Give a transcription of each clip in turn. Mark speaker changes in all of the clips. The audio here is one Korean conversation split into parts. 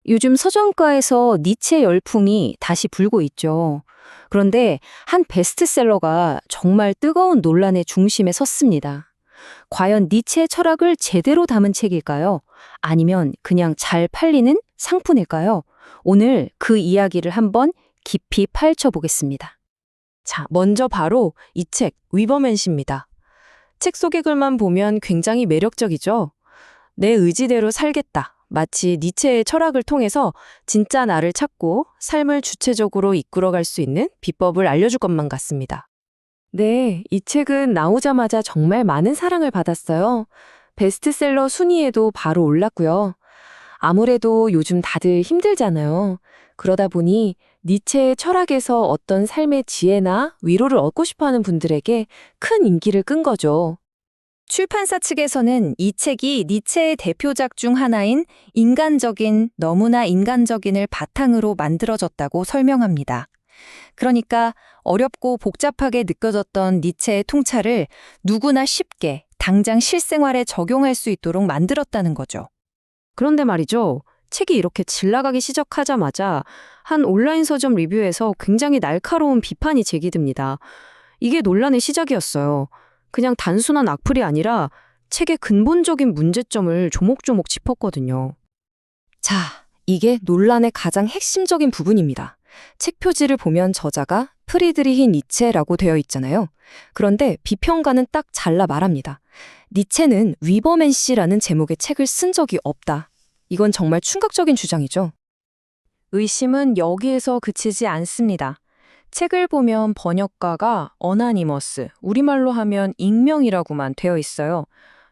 Speaker 1: 요즘 서점가에서 니체 열풍이 다시 불고 있죠. 그런데 한 베스트셀러가 정말 뜨거운 논란의 중심에 섰습니다. 과연 니체의 철학을 제대로 담은 책일까요? 아니면 그냥 잘 팔리는 상품일까요? 오늘 그 이야기를 한번 깊이 파헤쳐 보겠습니다.
Speaker 2: 자, 먼저 바로 이 책, 위버맨시입니다. 책 속의 글만 보면 굉장히 매력적이죠. 내 의지대로 살겠다. 마치 니체의 철학을 통해서 진짜 나를 찾고 삶을 주체적으로 이끌어갈 수 있는 비법을 알려줄 것만 같습니다. 네, 이 책은 나오자마자 정말 많은 사랑을 받았어요. 베스트셀러 순위에도 바로 올랐고요. 아무래도 요즘 다들 힘들잖아요. 그러다 보니 니체의 철학에서 어떤 삶의 지혜나 위로를 얻고 싶어하는 분들에게 큰 인기를 끈 거죠.
Speaker 1: 출판사 측에서는 이 책이 니체의 대표작 중 하나인 인간적인, 너무나 인간적인을 바탕으로 만들어졌다고 설명합니다. 그러니까 어렵고 복잡하게 느껴졌던 니체의 통찰을 누구나 쉽게 당장 실생활에 적용할 수 있도록 만들었다는 거죠.
Speaker 2: 그런데 말이죠. 책이 이렇게 질 나가기 시작하자마자 한 온라인 서점 리뷰에서 굉장히 날카로운 비판이 제기됩니다. 이게 논란의 시작이었어요. 그냥 단순한 악플이 아니라 책의 근본적인 문제점을 조목조목 짚었거든요. 자, 이게 논란의 가장 핵심적인 부분입니다. 책 표지를 보면 저자가 프리드리히 니체라고 되어 있잖아요. 그런데 비평가는 딱 잘라 말합니다. 니체는 위버맨시라는 제목의 책을 쓴 적이 없다. 이건 정말 충격적인 주장이죠. 의심은 여기에서 그치지 않습니다. 책을 보면 번역가가 어나니머스, 우리말로 하면 익명이라고만 되어 있어요.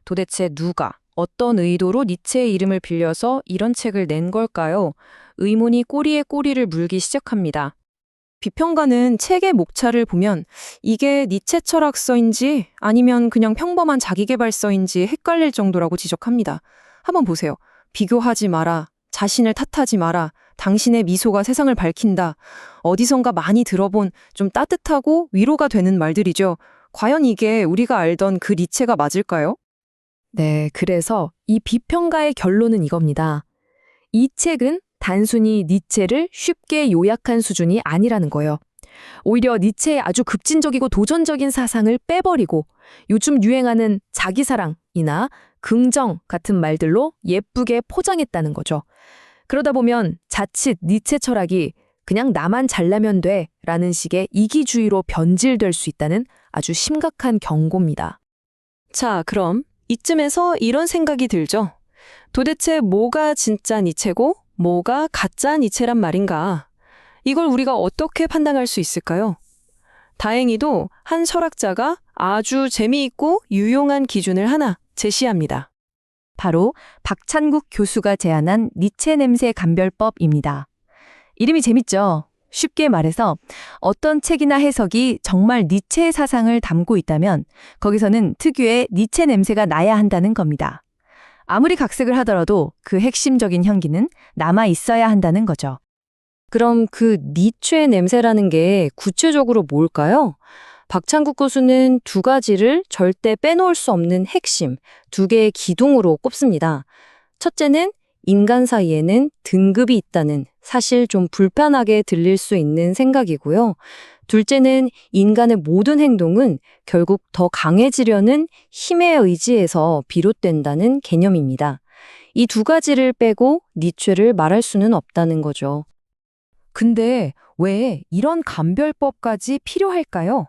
Speaker 2: 도대체 누가, 어떤 의도로 니체의 이름을 빌려서 이런 책을 낸 걸까요? 의문이 꼬리에 꼬리를 물기 시작합니다. 비평가는 책의 목차를 보면 이게 니체 철학서인지 아니면 그냥 평범한 자기계발서인지 헷갈릴 정도라고 지적합니다. 한번 보세요. 비교하지 마라. 자신을 탓하지 마라. 당신의 미소가 세상을 밝힌다. 어디선가 많이 들어본 좀 따뜻하고 위로가 되는 말들이죠. 과연 이게 우리가 알던 그 니체가 맞을까요? 네, 그래서 이 비평가의 결론은 이겁니다. 이 책은 단순히 니체를 쉽게 요약한 수준이 아니라는 거예요. 오히려 니체의 아주 급진적이고 도전적인 사상을 빼버리고 요즘 유행하는 자기사랑이나 긍정 같은 말들로 예쁘게 포장했다는 거죠. 그러다 보면 자칫 니체 철학이 그냥 나만 잘나면 돼 라는 식의 이기주의로 변질될 수 있다는 아주 심각한 경고입니다. 자, 그럼 이쯤에서 이런 생각이 들죠. 도대체 뭐가 진짜 니체고 뭐가 가짜 니체란 말인가? 이걸 우리가 어떻게 판단할 수 있을까요? 다행히도 한 철학자가 아주 재미있고 유용한 기준을 하나 제시합니다. 바로 박찬국 교수가 제안한 니체 냄새 감별법입니다. 이름이 재밌죠? 쉽게 말해서 어떤 책이나 해석이 정말 니체의 사상을 담고 있다면 거기서는 특유의 니체 냄새가 나야 한다는 겁니다. 아무리 각색을 하더라도 그 핵심적인 향기는 남아 있어야 한다는 거죠. 그럼 그 니체의 냄새라는 게 구체적으로 뭘까요? 박찬국 교수는 두 가지를 절대 빼놓을 수 없는 핵심, 두 개의 기둥으로 꼽습니다. 첫째는 인간 사이에는 등급이 있다는 사실 좀 불편하게 들릴 수 있는 생각이고요. 둘째는 인간의 모든 행동은 결국 더 강해지려는 힘의 의지에서 비롯된다는 개념입니다. 이 두 가지를 빼고 니체를 말할 수는 없다는 거죠. 근데 왜 이런 감별법까지 필요할까요?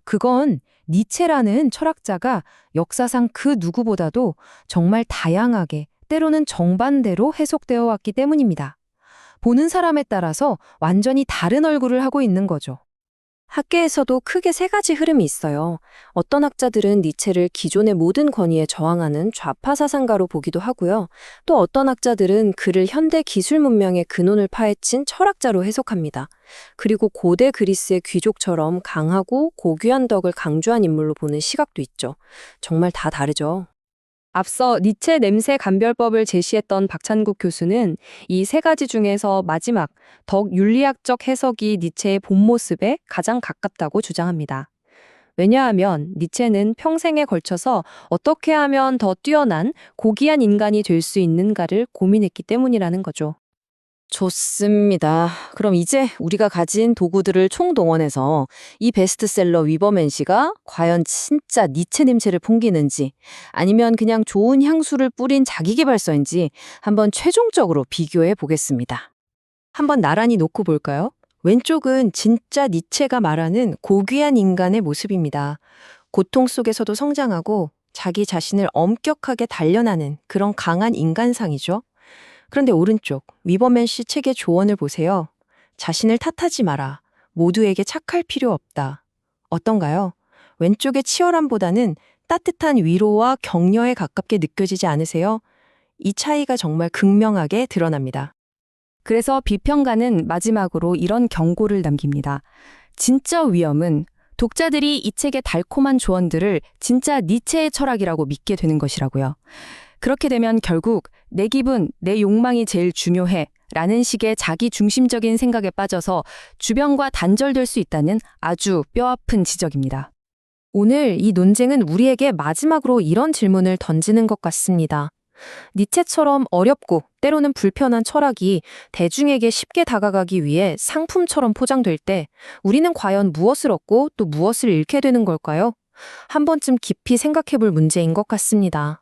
Speaker 2: 그건 니체라는 철학자가 역사상 그 누구보다도 정말 다양하게 때로는 정반대로 해석되어 왔기 때문입니다. 보는 사람에 따라서 완전히 다른 얼굴을 하고 있는 거죠. 학계에서도 크게 세 가지 흐름이 있어요. 어떤 학자들은 니체를 기존의 모든 권위에 저항하는 좌파 사상가로 보기도 하고요. 또 어떤 학자들은 그를 현대 기술 문명의 근원을 파헤친 철학자로 해석합니다. 그리고 고대 그리스의 귀족처럼 강하고 고귀한 덕을 강조한 인물로 보는 시각도 있죠. 정말 다 다르죠. 앞서 니체 냄새 감별법을 제시했던 박찬국 교수는 이 세 가지 중에서 마지막 덕 윤리학적 해석이 니체의 본 모습에 가장 가깝다고 주장합니다. 왜냐하면 니체는 평생에 걸쳐서 어떻게 하면 더 뛰어난 고귀한 인간이 될 수 있는가를 고민했기 때문이라는 거죠.
Speaker 1: 좋습니다. 그럼 이제 우리가 가진 도구들을 총동원해서 이 베스트셀러 위버맨시가 과연 진짜 니체 냄새를 풍기는지 아니면 그냥 좋은 향수를 뿌린 자기계발서인지 한번 최종적으로 비교해 보겠습니다.
Speaker 2: 한번 나란히 놓고 볼까요? 왼쪽은 진짜 니체가 말하는 고귀한 인간의 모습입니다. 고통 속에서도 성장하고 자기 자신을 엄격하게 단련하는 그런 강한 인간상이죠. 그런데 오른쪽 위버맨 씨 책의 조언을 보세요. 자신을 탓하지 마라. 모두에게 착할 필요 없다. 어떤가요? 왼쪽의 치열함보다는 따뜻한 위로와 격려에 가깝게 느껴지지 않으세요? 이 차이가 정말 극명하게 드러납니다.
Speaker 3: 그래서 비평가는 마지막으로 이런 경고를 남깁니다. 진짜 위험은 독자들이 이 책의 달콤한 조언들을 진짜 니체의 철학이라고 믿게 되는 것이라고요. 그렇게 되면 결국 내 기분, 내 욕망이 제일 중요해 라는 식의 자기 중심적인 생각에 빠져서 주변과 단절될 수 있다는 아주 뼈아픈 지적입니다.
Speaker 2: 오늘 이 논쟁은 우리에게 마지막으로 이런 질문을 던지는 것 같습니다. 니체처럼 어렵고 때로는 불편한 철학이 대중에게 쉽게 다가가기 위해 상품처럼 포장될 때 우리는 과연 무엇을 얻고 또 무엇을 잃게 되는 걸까요? 한 번쯤 깊이 생각해 볼 문제인 것 같습니다.